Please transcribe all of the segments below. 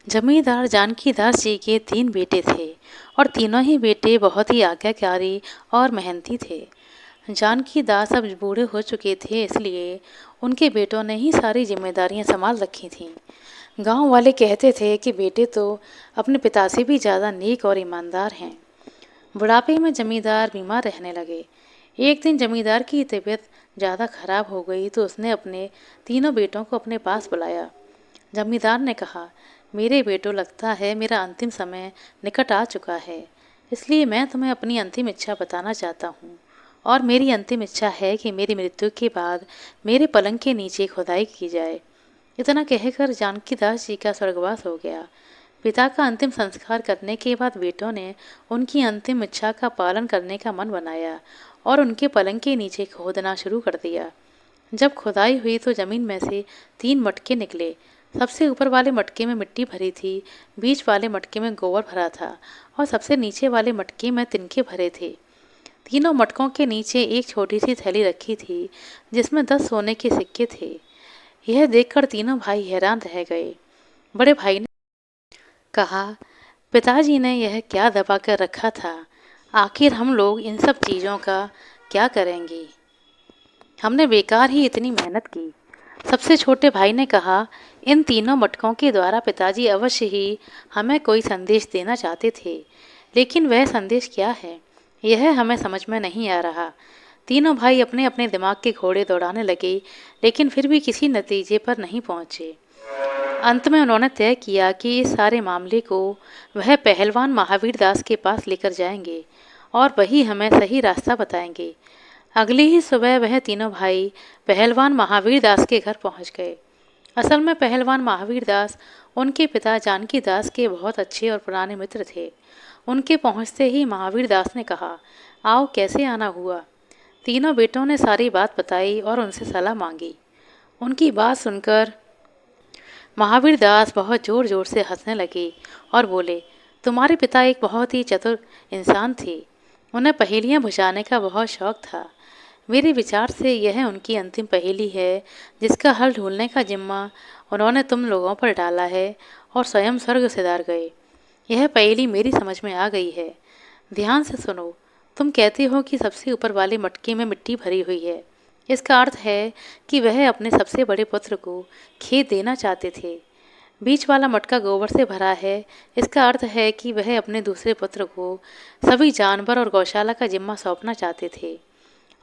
जमींदार जानकीदास जी के 3 बेटे थे और तीनों ही बेटे बहुत ही आज्ञाकारी और मेहनती थे। जानकीदास अब बूढ़े हो चुके थे, इसलिए उनके बेटों ने ही सारी जिम्मेदारियां संभाल रखी थीं। गांव वाले कहते थे कि बेटे तो अपने पिता से भी ज़्यादा नेक और ईमानदार हैं। बुढ़ापे में जमींदार बीमार रहने लगे। एक दिन जमींदार की तबीयत ज़्यादा खराब हो गई तो उसने अपने तीनों बेटों को अपने पास बुलाया। जमींदार ने कहा, मेरे बेटों, लगता है मेरा अंतिम समय निकट आ चुका है, इसलिए मैं तुम्हें अपनी अंतिम इच्छा बताना चाहता हूँ। और मेरी अंतिम इच्छा है कि मेरी मृत्यु के बाद मेरे पलंग के नीचे खुदाई की जाए। इतना कहकर जानकीदास जी का स्वर्गवास हो गया। पिता का अंतिम संस्कार करने के बाद बेटों ने उनकी अंतिम इच्छा का पालन करने का मन बनाया और उनके पलंग के नीचे खोदना शुरू कर दिया। जब खुदाई हुई तो जमीन में से 3 मटके निकले। सबसे ऊपर वाले मटके में मिट्टी भरी थी, बीच वाले मटके में गोबर भरा था और सबसे नीचे वाले मटके में तिनके भरे थे। तीनों मटकों के नीचे एक छोटी सी थैली रखी थी जिसमें 10 सोने के सिक्के थे। यह देखकर तीनों भाई हैरान रह गए। बड़े भाई ने कहा, पिताजी ने यह क्या दबा कर रखा था? आखिर हम लोग इन सब चीज़ों का क्या करेंगे? हमने बेकार ही इतनी मेहनत की। सबसे छोटे भाई ने कहा, इन तीनों मटकों के द्वारा पिताजी अवश्य ही हमें कोई संदेश देना चाहते थे, लेकिन वह संदेश क्या है, यह हमें समझ में नहीं आ रहा। तीनों भाई अपने अपने दिमाग के घोड़े दौड़ाने लगे, लेकिन फिर भी किसी नतीजे पर नहीं पहुंचे। अंत में उन्होंने तय किया कि इस सारे मामले को वह पहलवान महावीर दास के पास लेकर जाएंगे और वही हमें सही रास्ता बताएंगे। अगली ही सुबह वह तीनों भाई पहलवान महावीर दास के घर पहुंच गए। असल में पहलवान महावीर दास उनके पिता जानकी दास के बहुत अच्छे और पुराने मित्र थे। उनके पहुंचते ही महावीर दास ने कहा, आओ, कैसे आना हुआ? तीनों बेटों ने सारी बात बताई और उनसे सलाह मांगी। उनकी बात सुनकर महावीर दास बहुत ज़ोर ज़ोर से हंसने लगे और बोले, तुम्हारे पिता एक बहुत ही चतुर इंसान थे। उन्हें पहेलियां बुझाने का बहुत शौक था। मेरे विचार से यह उनकी अंतिम पहेली है जिसका हल ढूंढने का जिम्मा उन्होंने तुम लोगों पर डाला है और स्वयं स्वर्ग सिधार गए। यह पहेली मेरी समझ में आ गई है। ध्यान से सुनो। तुम कहते हो कि सबसे ऊपर वाले मटके में मिट्टी भरी हुई है। इसका अर्थ है कि वह अपने सबसे बड़े पुत्र को खेत देना चाहते थे। बीच वाला मटका गोबर से भरा है। इसका अर्थ है कि वह अपने दूसरे पुत्र को सभी जानवर और गौशाला का जिम्मा सौंपना चाहते थे।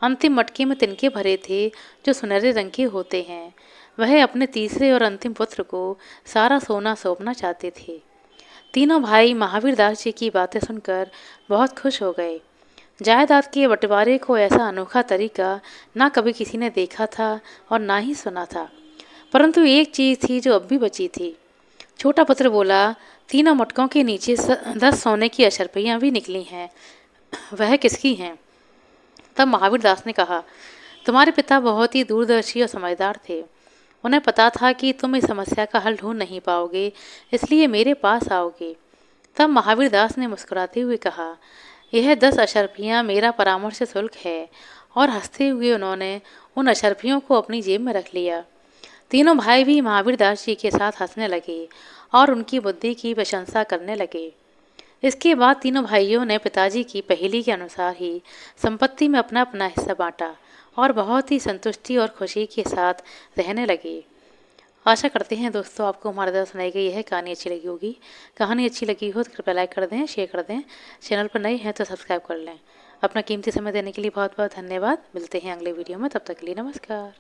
अंतिम मटके में तिनके भरे थे जो सुनहरे रंग के होते हैं। वह अपने तीसरे और अंतिम पुत्र को सारा सोना सौंपना चाहते थे। तीनों भाई महावीर दास जी की बातें सुनकर बहुत खुश हो गए। जायदाद के बंटवारे को ऐसा अनोखा तरीका ना कभी किसी ने देखा था और ना ही सुना था। परंतु एक चीज़ थी जो अब भी बची थी। छोटा पुत्र बोला, तीनों मटकों के नीचे 10 सोने की अशर्फियाँ भी निकली हैं, वह किसकी हैं? तब महावीर दास ने कहा, तुम्हारे पिता बहुत ही दूरदर्शी और समझदार थे। उन्हें पता था कि तुम इस समस्या का हल ढूंढ नहीं पाओगे, इसलिए मेरे पास आओगे। तब महावीर दास ने मुस्कुराते हुए कहा, यह 10 अशर्फियाँ मेरा परामर्श शुल्क है। और हंसते हुए उन्होंने उन अशर्फियों को अपनी जेब में रख लिया। तीनों भाई भी महावीर दास जी के साथ हंसने लगे और उनकी बुद्धि की प्रशंसा करने लगे। इसके बाद तीनों भाइयों ने पिताजी की पहेली के अनुसार ही संपत्ति में अपना अपना हिस्सा बांटा और बहुत ही संतुष्टि और खुशी के साथ रहने लगे। आशा करते हैं दोस्तों आपको हमारे द्वारा सुनाई गई यह कहानी अच्छी लगी होगी। कहानी अच्छी लगी हो तो कृपया लाइक कर दें, शेयर कर दें। चैनल पर नए हैं तो सब्सक्राइब कर लें। अपना कीमती समय देने के लिए बहुत बहुत धन्यवाद। मिलते हैं अगले वीडियो में, तब तक के लिए नमस्कार।